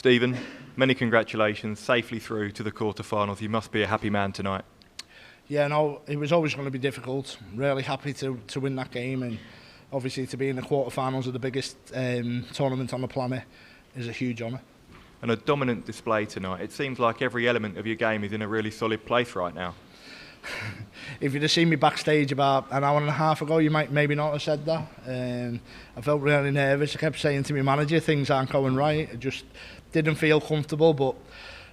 Stephen, many congratulations, safely through to the quarterfinals. You must be a happy man tonight. Yeah, no, it was always going to be difficult. Really happy to win that game, and obviously to be in the quarterfinals of the biggest tournament on the planet is a huge honour. And a dominant display tonight. It seems like every element of your game is in a really solid place right now. If you'd have seen me backstage about an hour and a half ago, you might maybe not have said that. I felt really nervous. I kept saying to my manager, things aren't going right. I just didn't feel comfortable. But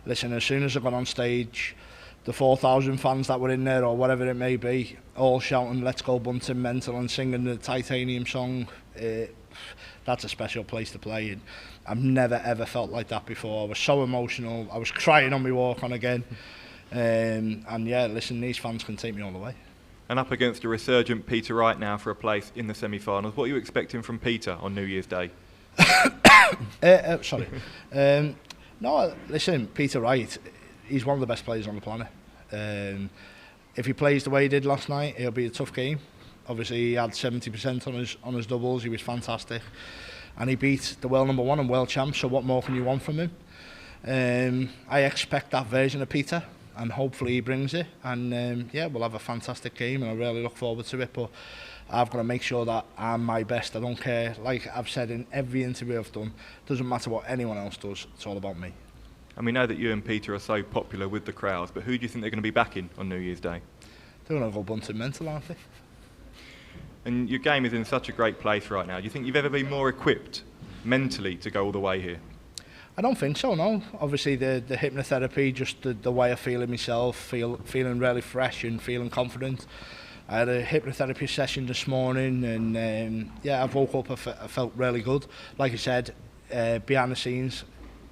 listen, as soon as I got on stage, the 4,000 fans that were in there, or whatever it may be, all shouting "Let's go Bunting Mental" and singing the Titanium song, that's a special place to play. And I've never ever felt like that before. I was so emotional. I was crying on my walk on again. And yeah, listen, these fans can take me all the way. And up against a resurgent Peter Wright now for a place in the semi-finals. What are you expecting from Peter on New Year's Day? Sorry. No, listen, Peter Wright, he's one of the best players on the planet. If he plays the way he did last night, it'll be a tough game. Obviously, he had 70% on his doubles. He was fantastic. And he beat the world number one and world champ, so what more can you want from him? I expect that version of Peter, and hopefully he brings it. And yeah, we'll have a fantastic game, and I really look forward to it. But I've got to make sure that I'm my best. I don't care. Like I've said in every interview I've done, doesn't matter what anyone else does. It's all about me. And we know that you and Peter are so popular with the crowds, but who do you think they're going to be backing on New Year's Day? They're going to go Bunting Mental, aren't they? And your game is in such a great place right now. Do you think you've ever been more equipped mentally to go all the way here? I don't think so, no. Obviously the hypnotherapy, just the way I feel in myself, feeling really fresh and feeling confident. I had a hypnotherapy session this morning, and yeah, I woke up, I felt really good. Like I said, behind the scenes,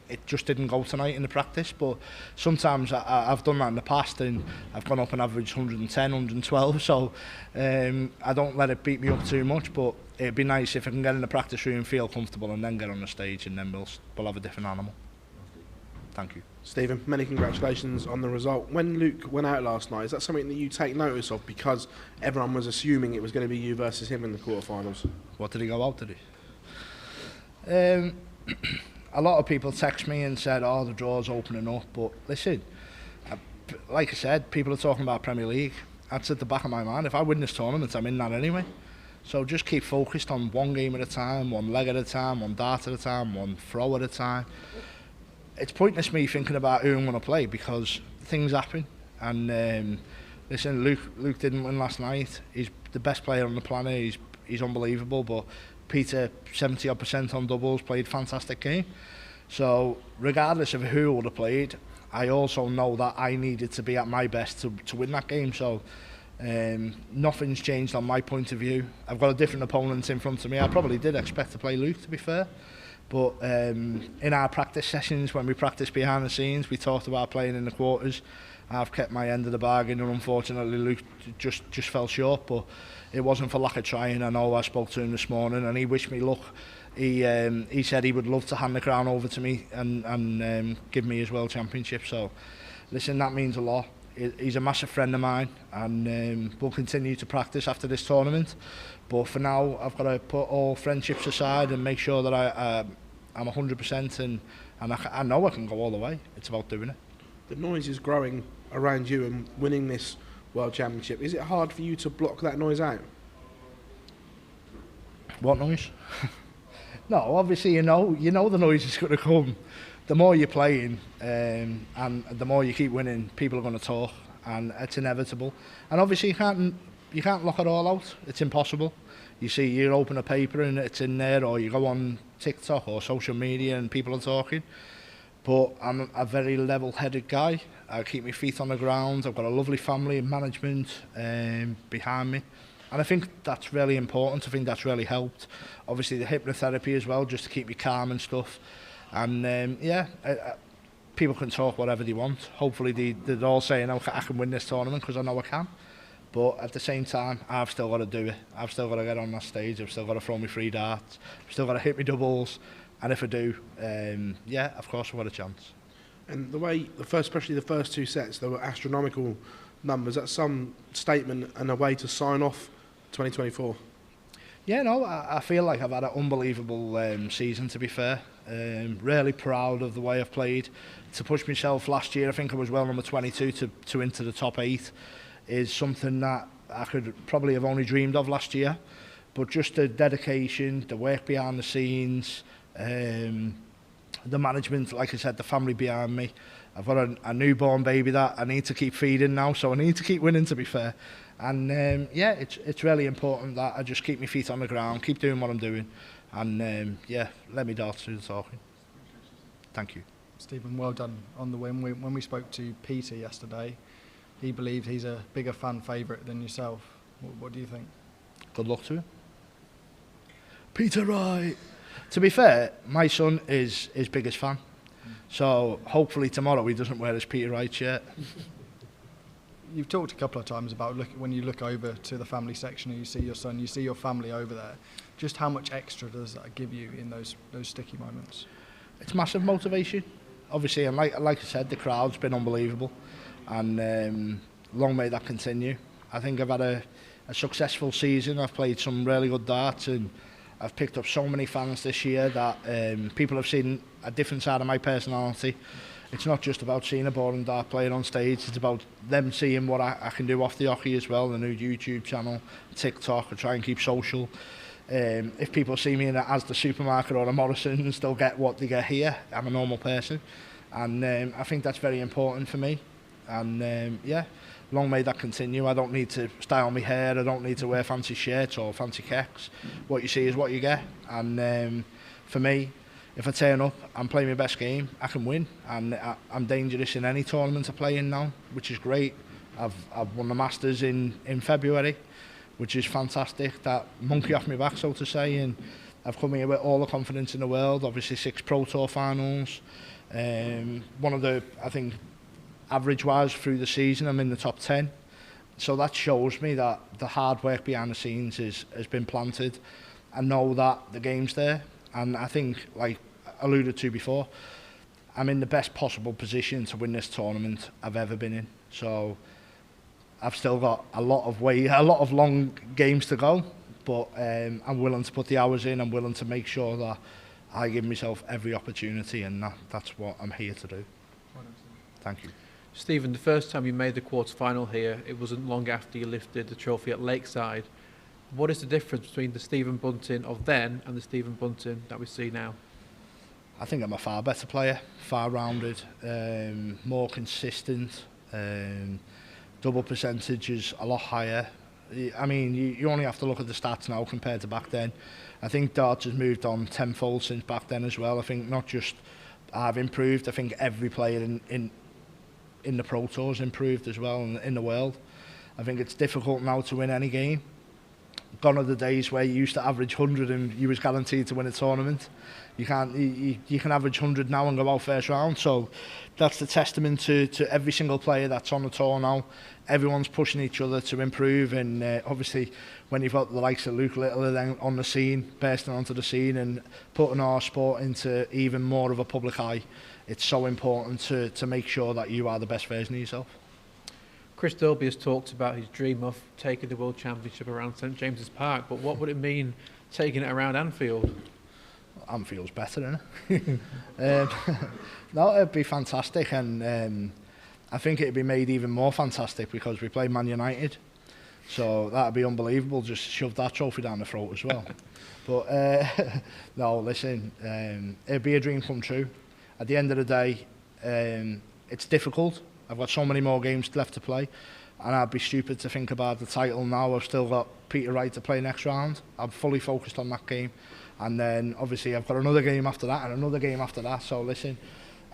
it just didn't go tonight in the practice, but sometimes I've done that in the past, and I've gone up and averaged 110, 112, so I don't let it beat me up too much, but it'd be nice if I can get in the practice room, feel comfortable, and then get on the stage, and then we'll have a different animal. Thank you. Stephen, many congratulations on the result. When Luke went out last night, is that something that you take notice of, because everyone was assuming it was going to be you versus him in the quarterfinals? What, did he go out, did he? A lot of people text me and said, oh, the draw's opening up, but listen, like I said, people are talking about Premier League. That's at the back of my mind. If I win this tournament, I'm in that anyway. So just keep focused on one game at a time, one leg at a time, one dart at a time, one throw at a time. It's pointless me thinking about who I'm going to play, because things happen. And listen, Luke didn't win last night. He's the best player on the planet. He's unbelievable, but Peter, 70% on doubles, played a fantastic game. So regardless of who would have played, I also know that I needed to be at my best to win that game. So nothing's changed on my point of view. I've got a different opponent in front of me. I probably did expect to play Luke, to be fair. But in our practice sessions, when we practiced behind the scenes, we talked about playing in the quarters. I've kept my end of the bargain, and unfortunately Luke just fell short, but it wasn't for lack of trying. I know I spoke to him this morning, and he wished me luck. He said he would love to hand the crown over to me and give me his World Championship. So listen, that means a lot. He's a massive friend of mine, and we'll continue to practice after this tournament. But for now, I've got to put all friendships aside and make sure that I'm 100%, and I know I can go all the way. It's about doing it. The noise is growing around you and winning this World Championship. Is it hard for you to block that noise out? What noise? No, obviously you know the noise is going to come. The more you're playing and the more you keep winning, people are going to talk, and it's inevitable. And obviously you can't lock it all out. It's impossible. You open a paper and it's in there, or you go on TikTok or social media and people are talking. But I'm a very level-headed guy. I keep my feet on the ground. I've got a lovely family and management behind me. And I think that's really important. I think that's really helped. Obviously the hypnotherapy as well, just to keep me calm and stuff. And yeah, people can talk whatever they want. Hopefully they're all saying, I can win this tournament, because I know I can. But at the same time, I've still got to do it. I've still got to get on that stage. I've still got to throw me 3 darts. I've still got to hit me doubles. And if I do, yeah, of course I've got a chance. And especially the first 2 sets, there were astronomical numbers. That's some statement and a way to sign off 2024. Yeah, no, I feel like I've had an unbelievable season, to be fair. Really proud of the way I've played. To push myself last year, I think I was well number 22 to into the top 8, is something that I could probably have only dreamed of last year. But just the dedication, the work behind the scenes, the management, like I said, the family behind me. I've got a newborn baby that I need to keep feeding now, so I need to keep winning, to be fair. And yeah, it's really important that I just keep my feet on the ground, keep doing what I'm doing, and yeah, let me darts do the talking. Thank you. Stephen, well done on the win. When we spoke to Peter yesterday, he believed he's a bigger fan favourite than yourself. What do you think? Good luck to him. Peter Wright. To be fair, my son is his biggest fan. So hopefully tomorrow he doesn't wear his Peter Wright shirt. You've talked a couple of times about when you look over to the family section and you see your son, you see your family over there. Just how much extra does that give you in those sticky moments? It's massive motivation, obviously, and like I said, the crowd's been unbelievable, and long may that continue. I think I've had a successful season. I've played some really good darts, and I've picked up so many fans this year that people have seen a different side of my personality. It's not just about seeing a boring dart player on stage, it's about them seeing what I can do off the hockey as well, the new YouTube channel, TikTok, I try and keep social. If people see me in as the supermarket or a Morrison's, they'll get what they get here. I'm a normal person, and I think that's very important for me. And yeah, long may that continue. I don't need to style my hair, I don't need to wear fancy shirts or fancy kecks. What you see is what you get, and for me, if I turn up and play my best game, I can win, and I'm dangerous in any tournament I play in now, which is great. I've won the Masters in February, which is fantastic. That monkey off my back, so to say, and I've come here with all the confidence in the world. Obviously 6 Pro Tour finals. One of the, I think, average-wise through the season, I'm in the top 10. So that shows me that the hard work behind the scenes has been planted. I know that the game's there, and I think, like I alluded to before, I'm in the best possible position to win this tournament I've ever been in. So I've still got a lot of long games to go, but I'm willing to put the hours in. I'm willing to make sure that I give myself every opportunity, and that's what I'm here to do. Thank you. Stephen, the first time you made the quarter-final here, it wasn't long after you lifted the trophy at Lakeside. What is the difference between the Stephen Bunting of then and the Stephen Bunting that we see now? I think I'm a far better player, far rounded, more consistent, double percentage is a lot higher. I mean, you only have to look at the stats now compared to back then. I think darts has moved on tenfold since back then as well. I think not just I've improved, I think every player in the Pro Tours improved as well in the world. I think it's difficult now to win any game. Gone are the days where you used to average 100 and you was guaranteed to win a tournament. You can average 100 now and go out first round. So that's the testament to every single player that's on the tour now. Everyone's pushing each other to improve, and obviously when you've got the likes of Luke Littler then on the scene, bursting onto the scene and putting our sport into even more of a public eye, it's so important to make sure that you are the best version of yourself. Chris Dolby has talked about his dream of taking the World Championship around St James's Park, but what would it mean taking it around Anfield? Anfield's better, isn't it? No, it'd be fantastic, and I think it'd be made even more fantastic because we play Man United, so that'd be unbelievable. Just shove that trophy down the throat as well. But no, listen, it'd be a dream come true. At the end of the day, it's difficult. I've got so many more games left to play, and I'd be stupid to think about the title now. I've still got Peter Wright to play next round. I'm fully focused on that game, and then obviously I've got another game after that and another game after that. So listen,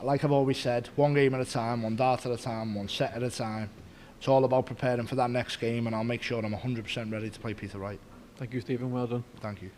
like I've always said, one game at a time, one dart at a time, one set at a time. It's all about preparing for that next game, and I'll make sure I'm 100% ready to play Peter Wright. Thank you, Stephen. Well done. Thank you.